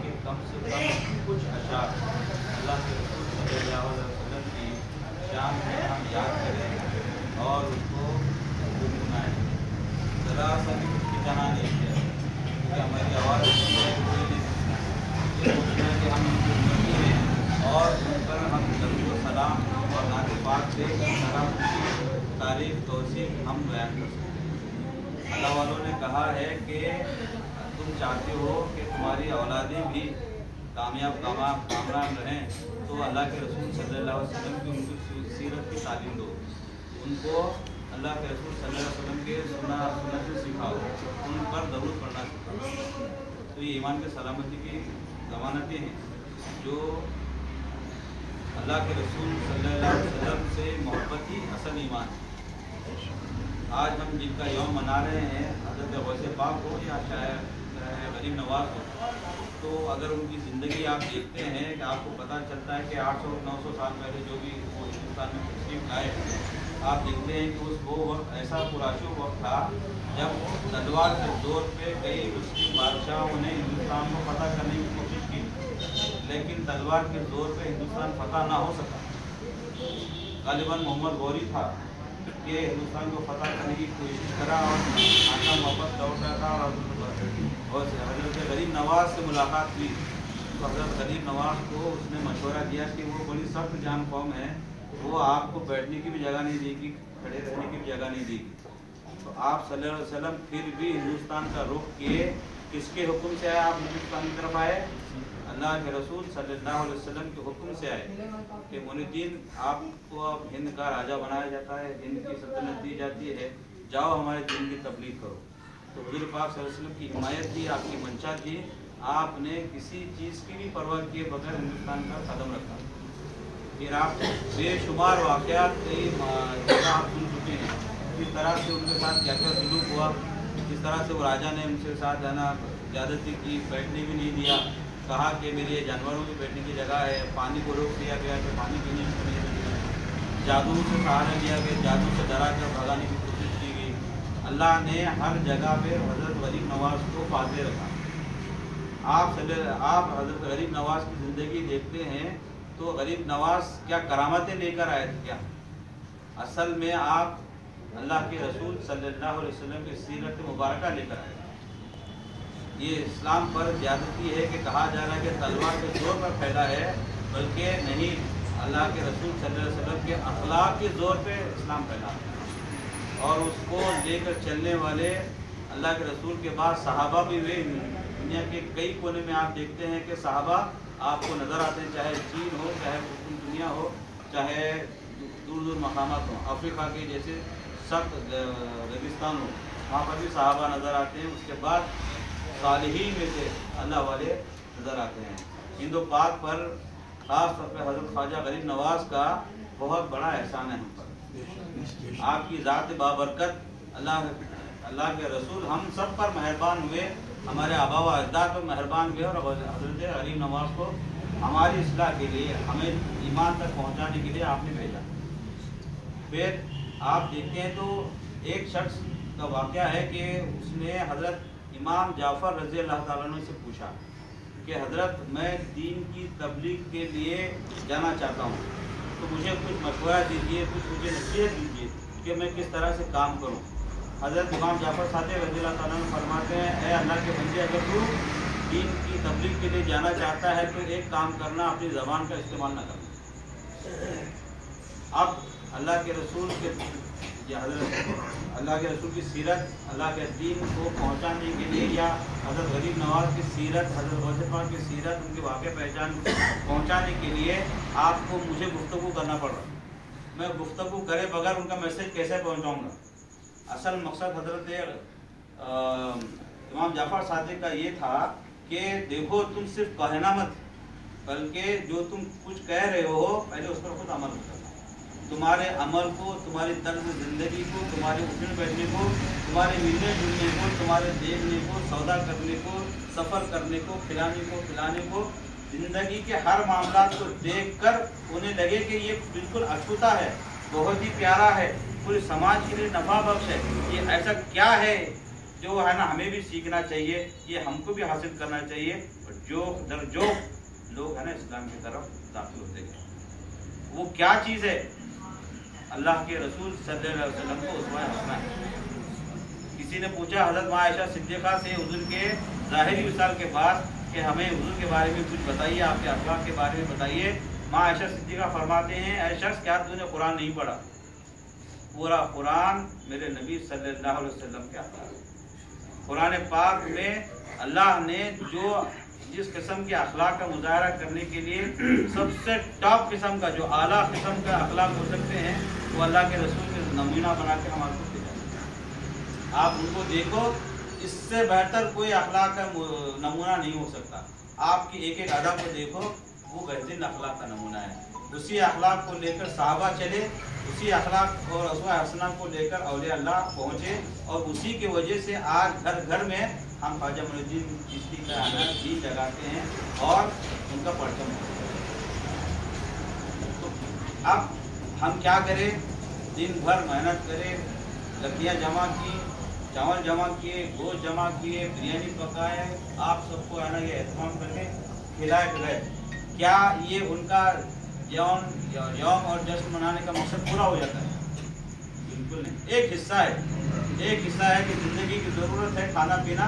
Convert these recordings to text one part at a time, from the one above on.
کہ کم سے کم کچھ اشعار اللہ کے رسول صلی اللہ علیہ وسلم کی شان میں ہم یاد کریں اور اس کو گنگنائیں. ذرا سا بھی ہچکچانا نہیں ہے کیونکہ ہماری آواز کوئی نہیں سکتا. یہ سوچنا ہے کہ ہم ان کی امتی ہیں اور ان پر ہم درود و سلام اور نعت پاک سے اس طرح کی تعریف توصیف ہم بیان کر سکتے ہیں. اللہ والوں نے کہا ہے کہ تم چاہتے ہو کہ تمہاری اولادیں بھی کامیاب کامران رہیں تو اللہ کے رسول صلی اللہ علیہ وسلم کی ان کی سیرت کی تعلیم دو. ان کو اللہ کے رسول صلی اللہ علیہ وسلم کے سنت سکھاؤ, ان پر درود پڑھنا سکھاؤ. تو یہ ایمان کے سلامتی کی ضمانتیں ہیں جو اللہ کے رسول صلی اللہ علیہ وسلم سے محبت ہی اصل ایمان ہے. آج ہم جن کا یوم منا رہے ہیں حضرت غوث پاک ہو یا شاید غریب نواز ہو, تو اگر ان کی زندگی آپ دیکھتے ہیں کہ آپ کو پتہ چلتا ہے کہ 800-900 سال پہلے جو بھی وہ ہندوستان میں تشریف لائے, آپ دیکھتے ہیں کہ وہ وقت ایسا پرآشوب وقت تھا جب تلوار کے زور پہ کئی مسلم بادشاہوں نے ہندوستان کو فتح کرنے کی کوشش کی, لیکن تلوار کے زور پہ ہندوستان فتح نہ ہو سکا. غالباً محمد غوری تھا کہ ہندوستان کو فتح کرنے کی کوشش کرا اور آقا واپس لوٹ رہا تھا اور حضرت غریب نواز سے ملاقات ہوئی تو حضرت غریب نواز کو اس نے مشورہ دیا کہ وہ بڑی سخت جان قوم ہے, وہ آپ کو بیٹھنے کی بھی جگہ نہیں دے گی, کھڑے رہنے کی بھی جگہ نہیں دے گی. تو آپ صلی اللہ علیہ وسلم پھر بھی ہندوستان کا رخ کیے. کس کے حکم سے آئے آپ ہندوستان کی طرف آئے؟ اللہ کے رسول صلی اللہ علیہ وسلم کے حکم سے آئے کہ معین الدین آپ کو اب ہند کا راجہ بنایا جاتا ہے, ہند کی سلطنت دی جاتی ہے, جاؤ ہمارے دین کی تبلیغ کرو. تو حضور پاک صلی اللہ علیہ وسلم کی حمایت تھی, آپ کی منشا تھی, آپ نے کسی چیز کی بھی پرواہ کیے بغیر ہندوستان کا قدم رکھا. پھر آپ بے شمار واقعات کئی جگہ آپ سن چکے ہیں, کس طرح سے ان کے ساتھ کیا کیا سلوک ہوا, کس طرح سے وہ راجہ نے ان کے ساتھ جانا زیادتی کی, بیٹھنے بھی نہیں دیا, کہا کہ میری یہ جانوروں کی بیٹھنے کی جگہ ہے, پانی کو روک دیا گیا کہ پانی پینے کی نہیں دیا, جادو سے سہارا لیا گیا, جادو سے ڈرا کر بھگانے کی کوشش کی گئی. اللہ نے ہر جگہ پہ حضرت غریب نواز کو فاتح رکھا. آپ حضرت غریب نواز کی زندگی دیکھتے ہیں تو غریب نواز کیا کرامتیں لے کر آئے تھے. کیا اصل میں آپ اللہ کے رسول صلی اللہ علیہ وسلم کی سیرت مبارکہ لے کر آئے. یہ اسلام پر زیادتی ہے کہ کہا جا رہا ہے کہ تلوار کے زور پر پھیلا ہے, بلکہ نہیں, اللہ کے رسول صلی اللہ علیہ وسلم کے اخلاق کے زور پہ اسلام پھیلا ہے. اور اس کو لے کر چلنے والے اللہ کے رسول کے بعد صحابہ بھی ہوئے. دنیا کے کئی کونے میں آپ دیکھتے ہیں کہ صحابہ آپ کو نظر آتے ہیں, چاہے چین ہو, چاہے دنیا ہو, چاہے دور دور مقامات ہوں, افریقہ کے جیسے سخت ریگستان ہو, وہاں پر بھی صحابہ نظر آتے ہیں. اس کے بعد صالحین میں سے اللہ والے نظر آتے ہیں. ہند و پاک پر خاص طور پہ حضرت خواجہ غریب نواز کا بہت بڑا احسان ہے ہم پر. آپ کی ذات بابرکت اللہ کے رسول ہم سب پر مہربان ہوئے, ہمارے آبا و اجداد پر مہربان ہوئے, اور حضرت غریب نواز کو ہماری اصلاح کے لیے, ہمیں ایمان تک پہنچانے کے لیے آپ نے بھیجا. پھر آپ دیکھتے ہیں تو ایک شخص کا واقعہ ہے کہ اس نے حضرت امام جعفر رضی اللہ تعالیٰ عنہ سے پوچھا کہ حضرت میں دین کی تبلیغ کے لیے جانا چاہتا ہوں, تو مجھے کچھ مشورہ دیجیے, کچھ مجھے نصیحت دیجیے کہ میں کس طرح سے کام کروں. حضرت امام جعفر صادق رضی اللہ تعالیٰ عنہ فرماتے ہیں, اے اللہ کے بندے, اگر تو دین کی تبلیغ کے لیے جانا چاہتا ہے تو ایک کام کرنا, اپنی زبان کا استعمال نہ کرنا. اب اللہ کے رسول کے حضرت اللہ کے رسول کی سیرت, اللہ کے دین کو پہنچانے کے لیے, یا حضرت غریب نواز کی سیرت, حضرت غوث پاک کی سیرت, ان کے واقع پہچان پہنچانے کے لیے آپ کو مجھے گفتگو کرنا پڑ رہا. میں گفتگو کرے بغیر ان کا میسج کیسے پہنچاؤں گا؟ اصل مقصد حضرت امام جعفر صادق کا یہ تھا کہ دیکھو تم صرف کہنا مت, بلکہ جو تم کچھ کہہ رہے ہو پہلے اس پر خود عمل کرنا. تمہارے عمل کو, تمہاری طرز زندگی کو, تمہارے اٹھنے بیٹھنے کو, تمہارے ملنے جلنے کو, تمہارے دیکھنے کو, سودا کرنے کو, سفر کرنے کو, کھلانے کو, پلانے کو, زندگی کے ہر معاملات کو دیکھ کر انہیں لگے کہ یہ بالکل اچھوتا ہے, بہت ہی پیارا ہے, پورے سماج کے لیے نفع بخش ہے. یہ ایسا کیا ہے जो है ना हमें भी सीखना चाहिए, ये हमको भी हासिल करना चाहिए। और जो लोग है ना इस्लाम की तरफ दाखिल होते गए, वो क्या चीज़ है? अल्लाह के रसूल सल्लल्लाहु अलैहि वसल्लम को उस्वा हसना है। किसी ने पूछा हज़रत आयशा सिद्दीक़ा से हुज़ूर के ज़ाहिरी विसाल के बाद कि हमें हुज़ूर के बारे में कुछ बताइए, आपके अखलाक के बारे में बताइए। माँ आयशा सिद्दीक़ा फरमाते हैं, ऐ शख्स क्या तूने कुरान नहीं पढ़ा? पूरा कुरान मेरे नबी सल्लल्लाहु अलैहि वसल्लम के अखलाक। कुरान पाक में अल्लाह ने जो जिस किस्म के अखलाक का मुजाहरा करने के लिए सबसे टॉप किस्म का, जो आला किस्म का अखलाक हो सकते हैं, वो अल्लाह के रसूल के नमूना बना के हमारे को दिया। आप उनको देखो, इससे बेहतर कोई अखलाक का नमूना नहीं हो सकता। आपकी एक एक अदा को देखो, वो बेहतरीन अखलाक का नमूना है। उसी अखलाक को लेकर सहाबा चले, उसी अखलाक और उसवा हसना को लेकर औलिया अल्लाह पहुँचे, और उसी की वजह से आज घर घर में हम ख्वाजा मुइनुद्दीन चिश्ती का दीन लगाते हैं और उनका परचम होता है। तो अब हम क्या करें? दिन भर मेहनत करें, लकड़ियाँ जमा की, चावल जमा किए, गोश्त जमा किए, बिरयानी पकाए, आप सबको है ना ये एहतमाम करके खिलाए पिलाए। क्या ये उनका यौम और जश्न मनाने का मकसद पूरा हो जाता है? बिल्कुल नहीं। एक हिस्सा है कि ज़िंदगी की ज़रूरत है खाना पीना।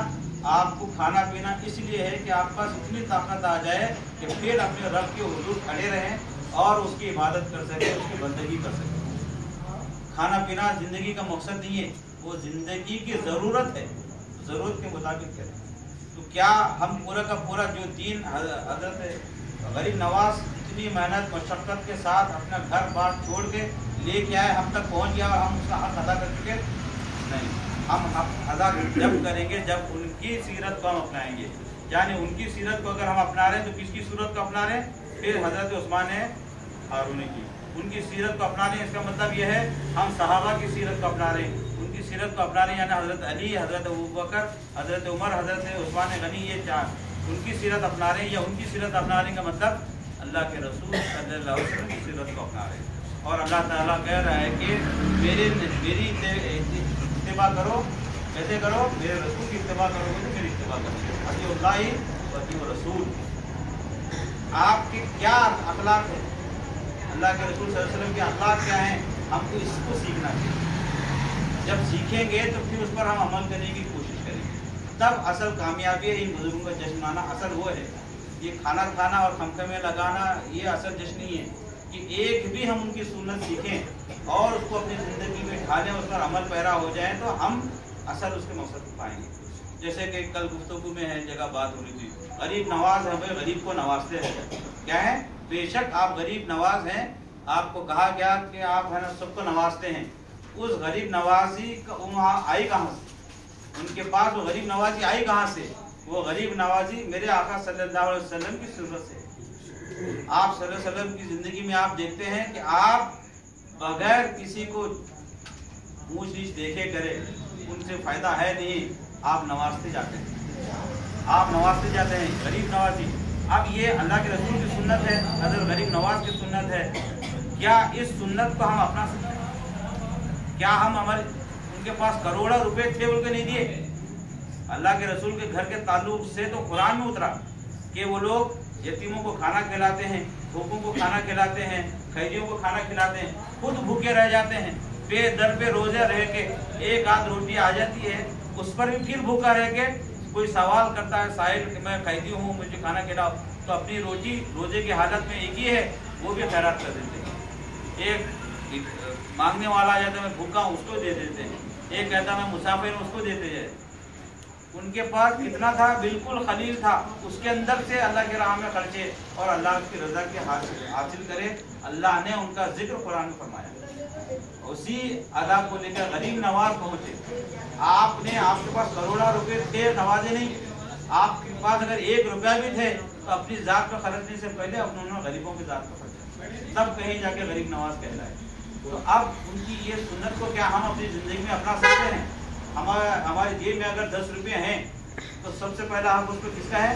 आपको खाना पीना इसलिए है कि आपके पास इतनी ताकत आ जाए कि फिर अपने रब के हुजूर खड़े रहें और उसकी इबादत कर सकें, उसकी बंदगी कर सकें। खाना पीना ज़िंदगी का मकसद नहीं है, वो ज़िंदगी की ज़रूरत है, ज़रूरत के मुताबिक करें। तो क्या हम पूरा का पूरा जो दीन हज़रत गरीब नवाज इतनी मेहनत मशक्क़त के साथ अपना घर बार छोड़ के लेके आए, हम तक पहुंच गया और हम उसका हक अदा कर चुके? नहीं। हम हक अदा जब करेंगे जब उनकी सीरत को हम अपनाएंगे। यानी उनकी सीरत को अगर हम अपना रहे हैं तो किसकी सूरत को अपना रहे हैं? फिर हज़रत उस्मान हारूनी की उनकी सीरत को अपना रहे हैं। इसका मतलब यह है हम सहाबा की सीरत को अपना रहे हैं, उनकी सीरत को अपना रहे हैं। यानी हज़रत अली, हज़रत अबू बकर, हज़रत उमर, हज़रत उस्मान गनी, ये चार उनकी सीरत अपना रहे हैं। या उनकी सीरत अपनाने का मतलब अल्लाह के रसूल सल्लल्लाहु अलैहि वसल्लम की सीरत को अपना रहे हैं। और अल्लाह ताला कह रहा है कि मेरी इत्तिबा करो। कैसे करो? मेरे रसूल की इत्तिबा करोगे तो मेरी इत्तिबा करोगे। अतिउल्लाह व अतिउर रसूल। आपके क्या अखलाक है? अल्लाह के रसूल सल्लल्लाहु अलैहि वसल्लम के अखलाक क्या हैं? हमको इसको सीखना चाहिए। जब सीखेंगे तो फिर उस पर हम अमल करने की कोशिश करेंगे, तब असल कामयाबी है। इन बुजुर्गों का जश्न मनाना असल वो है। ये खाना खाना और खमखमे लगाना ये असल जश्न नहीं है कि एक भी हम उनकी सुन्नत सीखें और उसको अपनी ज़िंदगी में ढालें, उस पर अमल पैरा हो जाए तो हम असल उसके मकसद को पाएंगे। जैसे कि कल गुफ्तगू में है जगह बात हो रही थी, गरीब नवाज है, भाई गरीब को नवाजते हैं। क्या है? बेशक आप गरीब नवाज हैं, आपको कहा गया कि आप है ना सबको नवाजते हैं। उस गरीब नवाजी का वहाँ आई कहाँ से? उनके पास वो गरीब नवाजी आई कहाँ से? वो गरीब नवाजी मेरे आका सल्लल्लाहु अलैहि वसल्लम की सूरत से। आप सल्लल्लाहु अलैहि वसल्लम की ज़िंदगी में आप देखते हैं कि आप बगैर किसी को ऊंच नीच देखे करे, उनसे फ़ायदा है नहीं, आप नवाजते जाते हैं, आप नवाजते जाते हैं गरीब नवाजी। अब ये अल्लाह के रसूल की सुन्नत है, हज़रत गरीब नवाज की सुन्नत है। क्या इस सुन्नत को हम अपना सकते हैं? क्या हम हमारे उनके पास करोड़ों रुपए थे, उनके नहीं दिए? अल्लाह के रसूल के घर के ताल्लुक से तो कुरान में उतरा कि वो लोग यतीमों को खाना खिलाते हैं, भूखों को खाना खिलाते हैं, कैदियों को खाना खिलाते हैं, खुद भूखे रह जाते हैं। दर पे रोजे रह के एक आध रोटी आ जाती है, उस पर भी फिर भूखा रह के कोई सवाल करता है साहिल कि मैं कैदी हूँ, मुझे खाना खिलाओ, तो अपनी रोटी रोजे की हालत में एक ही है, वो भी खैरात कर देते हैं। एक मांगने वाला आ जाता है मैं भूखा हूँ, उसको दे देते हैं। एक कहता मैं मुसाफिर हूँ, उसको देते हैं। उनके पास कितना था? बिल्कुल खलील था। उसके अंदर से अल्लाह के राह में खर्चे और अल्लाह की रज़ा के हासिल करे। अल्लाह ने उनका जिक्र कुरान में फरमाया। उसी अदा को लेकर गरीब नवाज पहुँचे। आपके पास करोड़ों रुपए थे, नवाजे नहीं। आपके पास अगर 1 रुपया भी थे तो अपनी ज़ात पर खर्चने से पहले उन्होंने गरीबों की ज़ात पर खर्चा, तब कहीं जाके गरीब नवाज कहलाए। तो अब उनकी ये सुन्नत को क्या हम अपनी ज़िंदगी में अपना सकते हैं? हमारे जेब में अगर 10 रुपये हैं तो सबसे पहला हक उसको किसका है?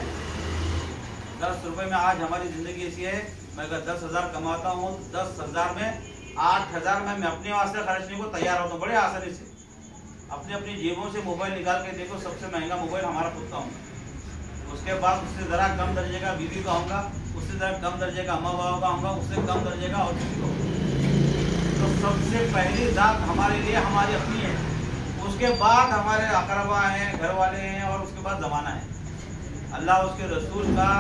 10 रुपये में आज हमारी ज़िंदगी ऐसी है, मैं अगर 10,000 कमाता हूँ, 10,000 में 8,000 में मैं अपने वास्ते खर्चने को तैयार होता हूँ बड़े आसानी से। अपने अपनी जेबों से मोबाइल निकाल के देखो, सबसे महंगा मोबाइल हमारा खुद का होगा, उसके बाद उससे ज़रा कम दर्जे का बीवी का होगा, उससे ज़रा कम दर्जे का अम्मा बाबा का होगा, उससे कम दर्जे का और किसी को। तो सबसे पहली ज़ात हमारे लिए हमारी अपनी है, उसके बाद हमारे अकरबा हैं, घर वाले हैं, और उसके बाद ज़माना है। अल्लाह उसके रसूल का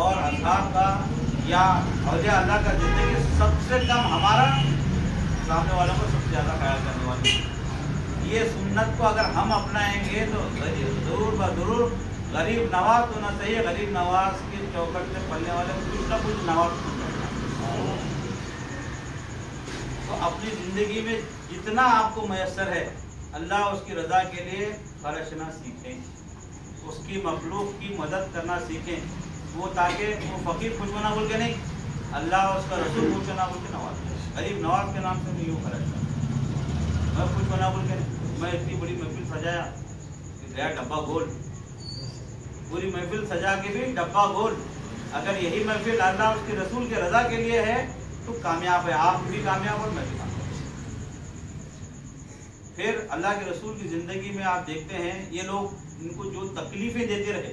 और असहाब का या औलिया अल्लाह का ज़िंदगी सबसे कम, हमारा सामने वालों को सबसे ज़्यादा ख्याल करने वाली। ये सुन्नत को अगर हम अपनाएंगे तो ज़रूर ज़रूर गरीब नवाज होना चाहिए। गरीब नवाज के चौकट से पलने वाले कुछ ना कुछ नवाज। तो अपनी ज़िंदगी में जितना आपको मैसर है, अल्लाह उसकी रज़ा के लिए खर्चना सीखें, उसकी मखलूक की मदद करना सीखें, वो ताकि वो फ़कीर खुश बना बोल के नहीं, अल्लाह उसका रसूल खुश बना बोल के नवाज। गरीब नवाज के नाम से मैं यूँ खर्च, मैं खुश बना बोल के नहीं। मैं इतनी बड़ी महफिल सजाया कि गया डब्बा गोल, पूरी महफिल सजा के भी डब्बा गोल। अगर यही महफिल अल्लाह उसके रसूल के रज़ा के लिए है तो कामयाब है, आप भी कामयाब और मैं भी कामयाब। फिर अल्लाह के रसूल की ज़िंदगी में आप देखते हैं ये लोग इनको जो तकलीफ़ें देते रहे।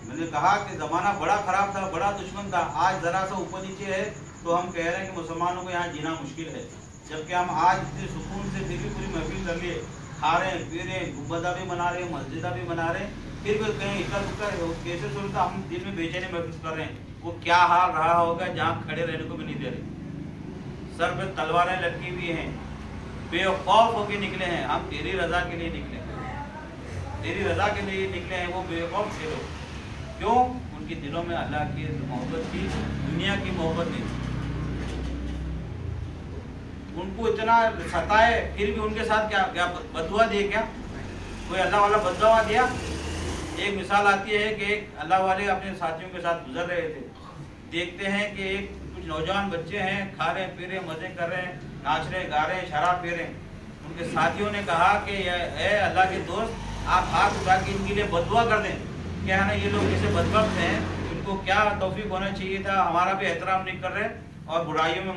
मैंने कहा कि ज़माना बड़ा ख़राब था, बड़ा दुश्मन था। आज ज़रा सा ऊपर नीचे है तो हम कह रहे हैं कि मुसलमानों को यहाँ जीना मुश्किल है, जबकि हम आज इतने सुकून से फिर भी पूरी महफिल कर लिए, खा रहे हैं, पी रहे हैं, गुंबदा भी बना रहे हैं, मस्जिदा भी बना रहे हैं, फिर भी कहीं इक्का दुक्का कैसे सुनता हम दिल में बेचैनी महसूस कर रहे हैं। वो क्या हाल रहा होगा जहाँ खड़े रहने को भी नहीं दे रहे, सर पे तलवारें लटकी हुई हैं, बेवकौफ होके निकले हैं। हम तेरी रज़ा के लिए निकले हैं, तेरी रज़ा के लिए निकले हैं। वो बेवकौफ थे लोग, क्यों? उनके दिलों में अल्लाह की मोहब्बत थी, दुनिया की मोहब्बत नहीं थी। उनको इतना सताए फिर भी उनके साथ क्या बदुआ दिए? क्या कोई अल्लाह वाला बदुआ दिया? एक मिसाल आती है कि एक अल्लाह वाले अपने साथियों के साथ गुजर रहे थे, देखते हैं कि एक कुछ नौजवान बच्चे हैं, खा रहे पी रहे, मज़े कर रहे हैं, नाच रहे गा रहे हैं, शराब पी रहे हैं। उनके साथियों ने कहा कि ए अल्लाह के दोस्त, आप हाथ उठा के इनके लिए बदुआ कर दें। क्या है ना, ये लोग जैसे बदबख्त हैं, इनको क्या तौफीक होना चाहिए था, हमारा भी एहतराम नहीं कर रहे और बुराइयों में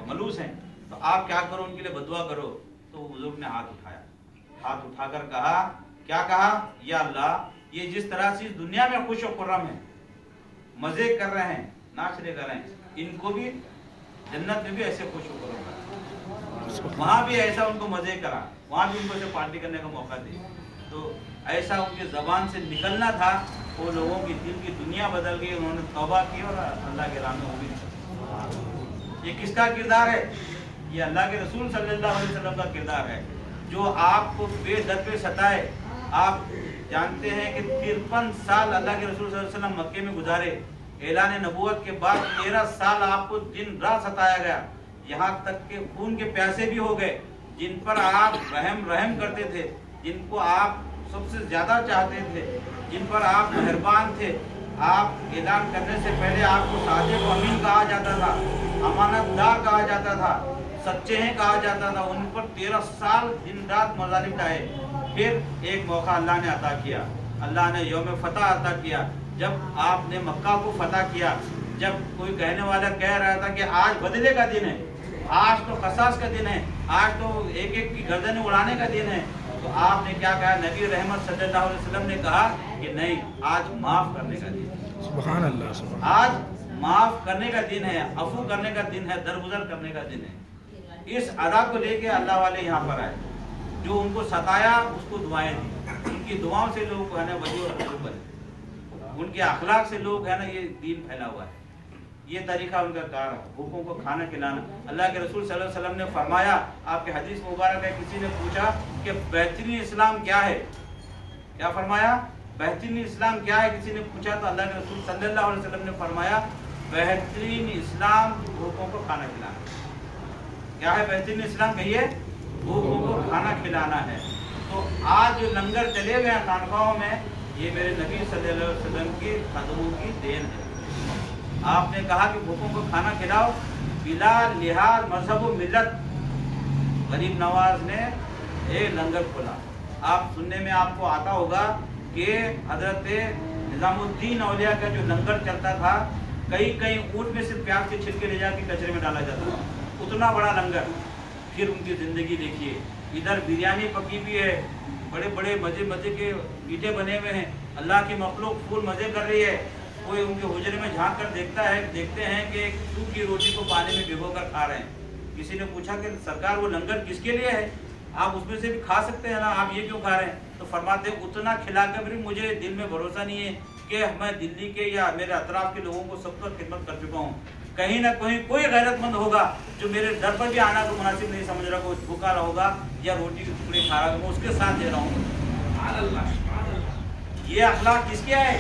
मलूस हैं, तो आप क्या करो, उनके लिए बदुआ करो। तो बुजुर्ग ने हाथ उठाया, हाथ उठाकर कहा, क्या कहा? या अल्लाह, ये जिस तरह से इस दुनिया में खुश और खुर्रम है, मजे कर रहे हैं, नाच रहे कर रहे हैं, इनको भी जन्नत में भी ऐसे खुश और खुर्रम करा, वहाँ भी ऐसा उनको मजे करा, वहाँ भी उनको ऐसे पार्टी करने का मौका दे। तो ऐसा उनके जबान से निकलना था, वो लोगों की दिल की दुनिया बदल गई, उन्होंने तौबा की और अल्लाह के राह में वो भी। ये किसका किरदार है? ये अल्लाह के रसूल सल्लल्लाहु अलैहि वसल्लम का किरदार है, जो आपको बेदर पे सताए। आप जानते हैं कि 53 साल अल्लाह के रसूल सल्लल्लाहु अलैहि वसल्लम मक्के में गुजारे, ऐलान नबूवत के बाद 13 साल आपको दिन रात सताया गया, यहाँ तक के खून के प्यासे भी हो गए, जिन पर आप रहम करते थे, जिनको आप सबसे ज़्यादा चाहते थे, जिन पर आप मेहरबान थे। आप ऐलान करने से पहले आपको सादिक व अमीन कहा जाता था, अमानतदार कहा जाता था, सच्चे हैं कहा जाता था। उन पर 13 साल दिन रात मज़ालिम ढाए। फिर एक मौका अल्लाह ने अता किया, अल्लाह ने यौम फतह अता किया, जब आपने मक्का को फतह किया। जब कोई कहने वाला कह रहा था कि आज बदले का दिन है, आज तो कसास का दिन है, आज तो एक एक की गर्दन उड़ाने का दिन है, तो आपने क्या कहा? नबी रहमत सल्लल्लाहु अलैहि वसल्लम ने कहा कि नहीं, आज माफ़ करने का दिन है। सुभान अल्लाह, सुभान। आज माफ़ करने का दिन है, अफू करने का दिन है, दरगुजर करने का दिन है। इस अदा को लेके अल्लाह वाले यहाँ पर आए, जो उनको सताया उसको दुआएं दी, उनकी दुआओं से लोग है ना वली और महबूब बने, उनके अखलाक से लोग है ना ये दीन फैला हुआ है। ये तरीका उनका कार है, भूखों को खाना खिलाना। अल्लाह के रसूल सल्लल्लाहु अलैहि वसल्लम ने फरमाया, आपके हदीस मुबारक है, किसी ने पूछा कि बेहतरीन इस्लाम क्या है? क्या फरमाया? बेहतरीन इस्लाम क्या है? किसी ने पूछा तो अल्लाह के रसूल सल्लल्लाहु अलैहि वसल्लम ने फरमाया, बेहतरीन इस्लाम भूखों को खाना खिलाना। क्या है बेहतरीन इस्लाम? कहिए, भूखों को खाना खिलाना है। तो आज जो लंगर चले हुए हैं खानकाहों में, ये मेरे नबी सल्लल्लाहु अलैहि वसल्लम के कदमों की देन है। आपने कहा कि भूखों को खाना खिलाओ, बिला लिहाज मजहब व मिल्लत। गरीब नवाज ने एक लंगर खोला। आप सुनने में आपको आता होगा कि हजरत निजामुद्दीन औलिया का जो लंगर चलता था, कई कई ऊँट में से प्याज के छिलके ले जाके कचरे में डाला जाता था, उतना बड़ा लंगर। फिर उनकी ज़िंदगी देखिए, इधर बिरयानी पकी भी है, बड़े बड़े मजे मजे के मीठे बने हुए हैं, अल्लाह की मखलूक फूल मजे कर रही है। कोई उनके हुजरे में झांक कर देखते हैं कि एक सूखी रोटी को पानी में भिगो कर खा रहे हैं। किसी ने पूछा कि सरकार वो लंगर किसके लिए है, आप उसमें से भी खा सकते हैं ना, आप ये क्यों खा रहे हैं? तो फरमाते उतना खिलाकर भी मुझे दिल में भरोसा नहीं है कि मैं दिल्ली के या मेरे अतराफ के लोगों को सब तक खिदमत कर चुका हूँ। कहीं ना कहीं कोई गैरतमंद होगा जो मेरे दर पर भी आना को मुनासिब नहीं समझ रहा, कोई भूखा रहा होगा या रोटी के टुकड़े खा रहा होगा, उसके साथ दे रहा हूँ। ये अखलाक किसके है?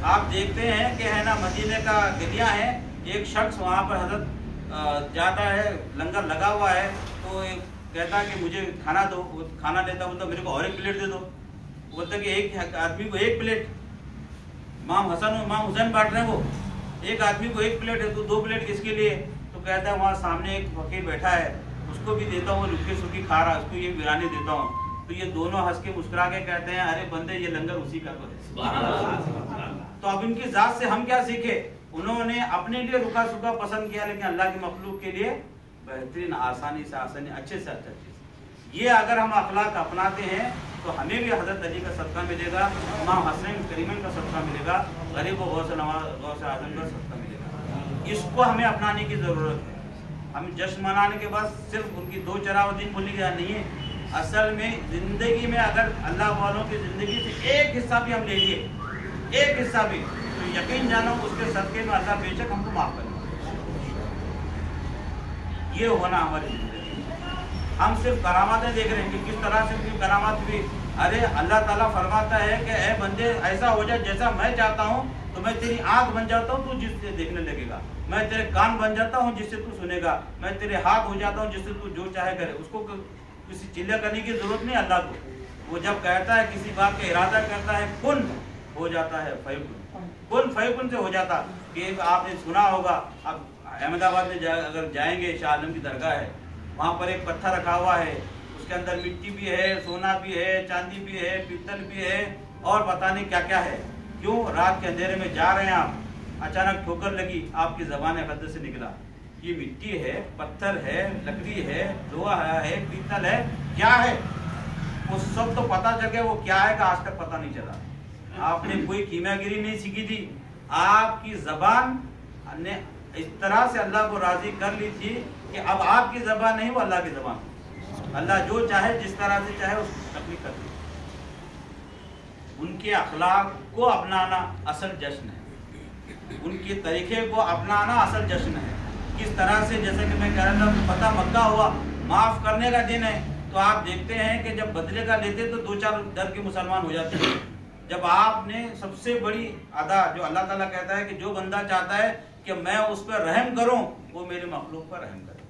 आप देखते हैं कि है ना, मदीने का गलियाँ है, एक शख्स वहाँ पर हजरत जाता है, लंगर लगा हुआ है, तो कहता है कि मुझे खाना दो, वो खाना देता, बोलता मेरे को और एक प्लेट दे दो, बोलता कि एक आदमी को एक प्लेट, इमाम हसन और इमाम हुसैन बांट रहे हैं, वो एक आदमी को एक प्लेट है तो 2 प्लेट किसके लिए? तो कहता है वहाँ सामने एक फकीर बैठा है, उसको भी देता हूँ, रुखी सुखी खा रहा है, उसको ये बिरयानी देता हूँ। तो ये दोनों हंस के मुस्कुरा के कहते हैं अरे बंदे ये लंगर उसी का तो है। तो अब इनकी जात से हम क्या सीखे? उन्होंने अपने लिए रुखा सुखा पसंद किया, लेकिन अल्लाह की मखलूक के लिए बेहतरीन आसानी से आसानी अच्छे से अच्छा चीज़। ये अगर हम अखलाक अपनाते हैं तो हमें भी हज़रत अली का सदका मिलेगा, इमाम हसनैन करीमैन का सदका मिलेगा, गरीब व गौस आज़म का सदका मिलेगा। इसको हमें अपनाने की ज़रूरत है। हम जश्न मनाने के बाद सिर्फ उनकी 2 चरावदीन बोलने की नहीं है, असल में ज़िंदगी में अगर अल्लाह वालों की ज़िंदगी से एक हिस्सा भी हम ले लिए, एक हिस्सा भी, तो यकीन जानो उसके सदके में अल्लाह बेशक हमको माफ़ करेगा। ये होना हमारी ज़िंदगी। हम सिर्फ करामातें देख रहे हैं कि किस तरह से उनकी करामात हुई। अरे अल्लाह ताला फरमाता है कि ऐ बंदे ऐसा हो जाए जैसा मैं चाहता हूँ, तो मैं तेरी आँख बन जाता हूँ तू जिससे देखने लगेगा, मैं तेरे कान बन जाता हूँ जिससे तू सुनेगा, मैं तेरे हाथ हो जाता हूँ जिससे तू जो चाहे करे। उसको किसी चिल्ला करने की जरूरत नहीं अल्लाह को। वो जब कहता है किसी बात का इरादा करता है, कुन हो जाता है फयकुन, कुन फयकुन से हो जाता। कि आपने सुना होगा, अब अहमदाबाद में अगर जाएंगे, शाह आलम की दरगाह है, वहाँ पर एक पत्थर रखा हुआ है, उसके अंदर मिट्टी भी है, सोना भी है, चांदी भी है, पीतल भी है और पता नहीं क्या क्या है। क्यों? रात के अंधेरे में जा रहे हैं आप, अचानक ठोकर लगी, आपकी ज़बान खद्दे से निकला, ये मिट्टी है, पत्थर है, लकड़ी है, लोहा है, पीतल है, क्या है? वो सब तो पता चल गया, वो क्या है का आज तक पता नहीं चला। आपने कोई कीमियागिरी नहीं सीखी थी, आपकी ज़बान ने इस तरह से अल्लाह को राज़ी कर ली थी कि अब आपकी ज़बान नहीं, वो अल्लाह की ज़बान। अल्लाह जो चाहे जिस तरह से चाहे उसको तकलीफ कर दी। उनके अखलाक को अपनाना असल जश्न है, उनके तरीके को अपनाना असल जश्न है। किस तरह से, जैसे कि मैं कह रहा था, पता मक्का हुआ, माफ़ करने का दिन है, तो आप देखते हैं कि जब बदले का लेते तो 2-4 डर के मुसलमान हो जाते हैं। जब आपने सबसे बड़ी अदा जो अल्लाह ताला कहता है कि जो बंदा चाहता है कि मैं उस पर रहम करूं, वो मेरे मखलूक पर रहम करे,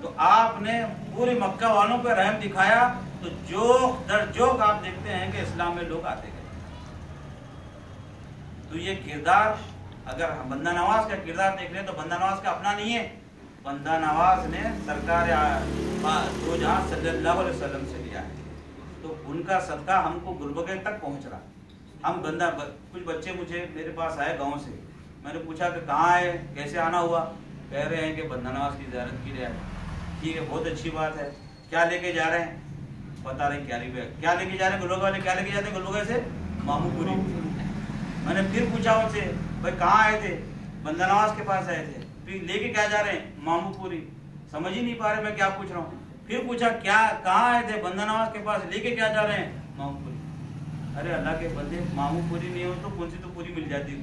तो आपने पूरे मक्का वालों पर रहम दिखाया, तो जोक दर जोक आप देखते हैं कि इस्लाम में लोग आते गए। तो ये किरदार, अगर हम बंदा नवाज का किरदार देख लें तो बंदा नवाज का अपना नहीं है। बंदा नवाज ने सरकार दो जहां सल्लल्लाहु अलैहि वसल्लम से लिया है, तो उनका सदका हमको गुलबगे तक पहुंच रहा। हम कुछ बच्चे मेरे पास आए गांव से, मैंने पूछा कि कहाँ आए, कैसे आना हुआ? कह रहे हैं कि बंदा नवाज की ज़ियारत के लिए आए। ठीक है, बहुत अच्छी बात है। क्या लेके जा रहे हैं? बता रहे क्या लेके जा रहे हैं? गुलबगे वाले क्या लेके जाते हैं? गुलबगे से मामूपुरी। मैंने फिर पूछा उनसे, भाई कहाँ आए थे? बंदा नवाज के पास आए थे। फिर लेके क्या जा रहे हैं? मामूपुरी। समझ ही नहीं पा रहे मैं क्या पूछ रहा हूँ। फिर पूछा क्या, कहाँ आए थे? बंदा नवाज के पास। लेके क्या जा रहे हैं? मामूपुरी। अरे अल्लाह के बंदे, मामूपुरी नहीं हो तो कौन सी तो पूरी मिल जाती,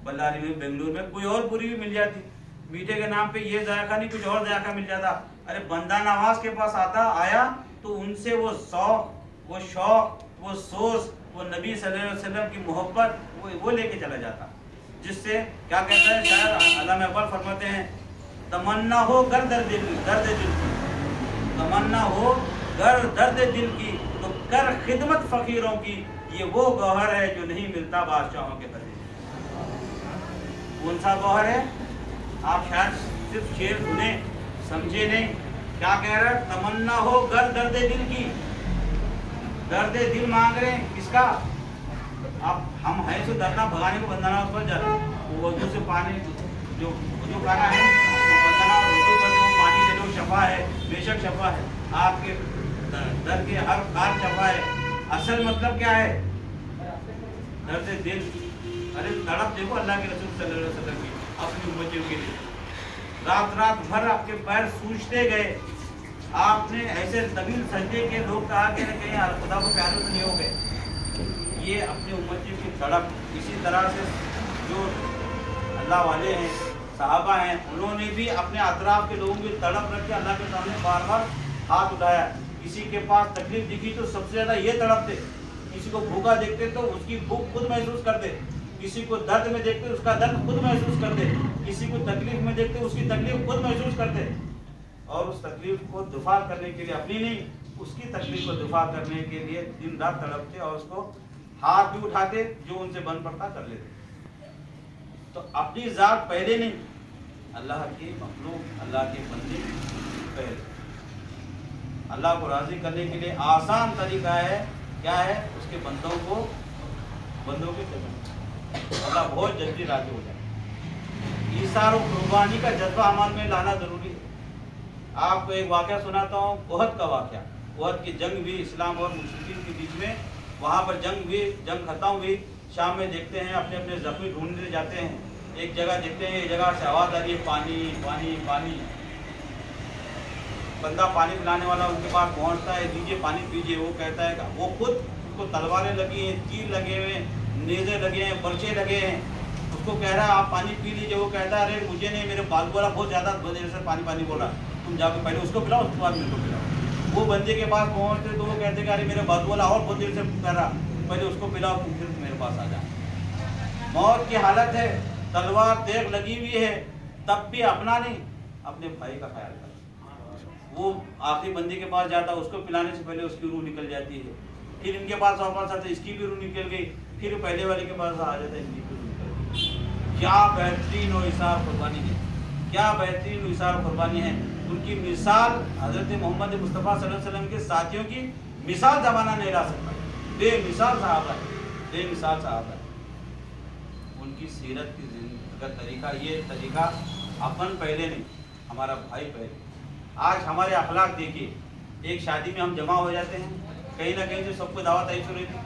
बल्लारी में, बेंगलुरु में कोई और पूरी भी मिल जाती। मीठे के नाम पे ये जायका नहीं, कुछ और जायका मिल जाता। अरे बंदा नवाज के पास आया तो उनसे वो शौक, वो शौक, वो सोच, वो नबी सल्लल्लाहु अलैहि वसल्लम की मोहब्बत वो लेके चला जाता, जिससे क्या कहता है शायर अल्लामा इकबाल फरमाते हैं, तमन्ना हो गर दर्द दिल की, तमन्ना हो गर दर्द दिल की, तो कर खिदमत फकीरों की, ये वो गौहर है जो नहीं मिलता बादशाहों के खजाने। कौन सा गौहर है? आप शायद सिर्फ शेर सुने, समझे नहीं। क्या कह रहा है? तमन्ना हो गर दर्द दिल की, दर्द दिल मांग रहे हैं किसका? अब हम हैं तो दर्द भगाने को बंदा नवाज पर जा रहे हैं। वो वजू से पानी जो वजू खाना है, तो बंदा नवाज वजू करते वो पानी दे दो, शफा है, बेशक शफा है। آپ کے در کے ہر خار چپائے. اصل مطلب کیا ہے؟ درد دل. ارے تڑپ دیکھو اللہ کے رسول صلی اللہ علیہ وسلم کی اپنی امتیوں کے لیے. رات رات بھر آپ کے پیر سوجتے گئے. آپ نے ایسے طویل سجدے کے لوگ کہا کہ کہیں خدا کو پیارے تو نہیں ہو گئے. یہ اپنے امتیوں کی تڑپ. اسی طرح سے جو اللہ والے ہیں، صحابہ ہیں، انہوں نے بھی اپنے اطراف کے لوگوں کی تڑپ رکھ کے اللہ کے سامنے بار بار ہاتھ اٹھایا. کسی کے پاس تکلیف دکھی تو سب سے زیادہ یہ تڑپتے. کسی کو بھوکا دیکھتے تو اس کی بھوک خود محسوس کرتے. کسی کو درد میں دیکھتے اس کا درد خود محسوس کرتے. کسی کو تکلیف میں دیکھتے اس کی تکلیف خود محسوس کرتے. اور اس تکلیف کو دفاع کرنے کے لیے، اپنی نہیں، اس کی تکلیف کو دفاع کرنے کے لیے دن رات تڑپتے اور اس کو ہاتھ بھی اٹھاتے، جو ان سے بن پڑتا کر لیتے. تو اپنی ذات پہلے نہیں، اللہ کی مخلوق، اللہ کے بندے پہلے. اللہ کو راضی کرنے کے لیے آسان طریقہ ہے کیا ہے؟ اس کے بندوں کے جذبہ. اللہ بہت جلدی راضی ہو جائے. ایثار و قربانی کا جذبہ ہمارے میں لانا ضروری ہے. آپ کو ایک واقعہ سناتا ہوں، احد کا واقعہ. احد کی جنگ بھی اسلام اور مشرکین کے بیچ میں، وہاں پر جنگ ہوئی، جنگ ختم ہوئی. شام میں دیکھتے ہیں اپنے اپنے زخمی ڈھونڈنے جاتے ہیں. ایک جگہ دیکھتے ہیں ایک جگہ سے آواز آ رہی ہے پانی پانی پانی. بندہ پانی پلانے والا ان کے پاس پہنچتا ہے، دیجیے پانی پیجیے. وہ کہتا ہے کہ وہ خود، اس کو تلواریں لگی ہیں، تیر لگے ہوئے ہیں، نیزے لگے ہیں، برچے لگے ہیں. اس کو کہہ رہا ہے آپ پانی پی لیجیے. وہ کہتا ہے ارے مجھے نہیں، میرے بال والا بہت زیادہ دیر سے پانی پانی بول رہا. تم جا کے پہلے اس کو پلاؤ، اس کے بعد میرے کو پلاؤ. وہ بندے کے پاس پہنچتے تو وہ کہتے کہ ارے میرے بال والا اور بہت دیر سے کر رہا، پہلے اس کو پلاؤ، تم پھر میرے پاس آ جائیں. موت کی حالت ہے، تلوار تیغ لگی ہوئی ہے، تب بھی اپنا نہیں، اپنے بھائی کا خیال کرتا. وہ آخری بندے کے پاس جاتا، اس کو پلانے سے پہلے اس کی روح نکل جاتی ہے. پھر ان کے پاس واپس آتا، اس کی بھی روح نکل گئی. پھر پہلے والے کے پاس آ جاتا ہے، ان کی بھی روح نکل گئی. کیا بہترین و ایثار قربانی ہے، کیا بہترین و ایثار قربانی ہے. ان کی مثال حضرت محمد مصطفیٰ صلی اللہ علیہ وسلم کے ساتھیوں کی مثال زمانہ نہیں لا سکتا. بے مثال صحابہ ہے، بے مثال صحابہ ہے. ان کی سیرت کی زندگی کا طریقہ، یہ طریقہ اپن پہلے نہیں، ہمارا بھائی پہلے. آج ہمارے اخلاق دیکھیے. ایک شادی میں ہم جمع ہو جاتے ہیں، کہیں نہ کہیں سے سب کو دعوت آئی شروع ہوتی.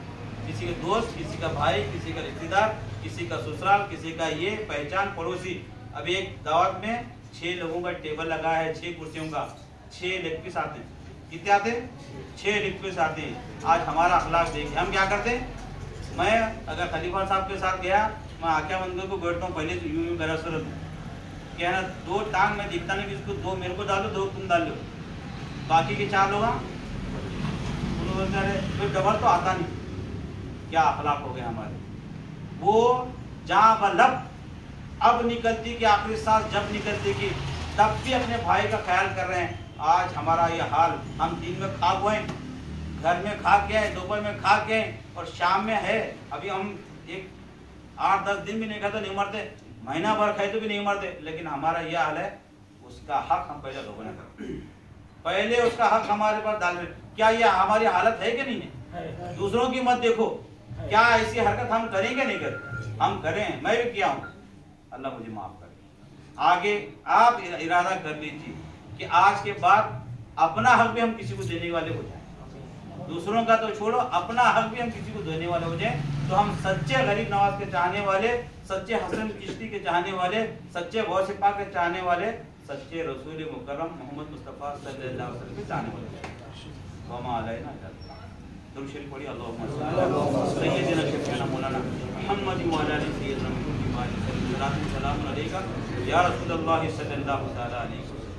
کسی کا دوست، کسی کا بھائی، کسی کا رشتے دار، کسی کا سسرال، کسی کا یہ پہچان پڑوسی. اب ایک دعوت میں 6 لوگوں کا ٹیبل لگا ہے، 6 کرسیوں کا، 6 لیگ پیس آتے ہیں. کتنے آتے ہیں؟ 6 لیگ پیس آتے ہیں. آج ہمارا اخلاق دیکھیے، ہم کیا کرتے ہیں؟ میں اگر خلیفہ صاحب کے ساتھ گیا، میں آکیا بندر کو بیٹھتا ہوں، پہلے تو یوں میرا سر کیا ہے نا، 2 ٹانگ میں دکھتا نہیں کہ اس کو 2 میرے کو ڈالو، 2 تم ڈال لو، باقی کے 4 لوگ پھر ڈبل تو آتا نہیں. کیا اخلاق ہو گئے ہمارے. وہ جہاں بلب اب نکلتی کہ آخری سانس جب نکلتی کہ تب بھی اپنے بھائی کا خیال کر رہے ہیں. آج ہمارا یہ حال، ہم دن میں کھا ہوئے، گھر میں کھا کے ہیں، دوپہر میں کھا کے ہیں، اور شام میں ہے. ابھی ہم ایک 8-10 دن بھی نہیں کھاتے نہیں مرتے، مہینہ بھر کھائے تو بھی نہیں مرتے. لیکن ہمارا یہ حال ہے، اس کا حق ہم پہلے لوگوں نے کرتے، پہلے اس کا حق ہمارے پاس ڈال رہے. کیا یہ ہماری حالت ہے کہ نہیں ہے؟ دوسروں کی مت دیکھو. کیا ایسی حرکت ہم کریں گے نہیں کریں؟ ہم کریں، میں بھی کیا ہوں. اللہ مجھے معاف کرے. آگے آپ ارادہ کر لیجیے کہ آج کے بعد اپنا حق بھی ہم کسی کو دینے والے ہو جائیں. دوسروں کا تو چھوڑو، اپنا حق بھی ہم کسی کو دینے والے ہو جائیں. تو ہم سچے غریب نواز کے چاہنے والے، سچے حسن چشتی کے چاہنے والے، سچے غوث پاک کے چاہنے والے، سچے رسول مکرم محمد مصطفیٰ صلی اللہ علیہ وسلم کے چاہنے والے. وما علینا درود شریف پڑھی. اللہم صلی علی سیدنا شفیعنا مولانا محمد وعلی آلہ سیدنا محمد. سلام علیکہ یا رسول اللہ صلی اللہ تعالی علیہ وسلم.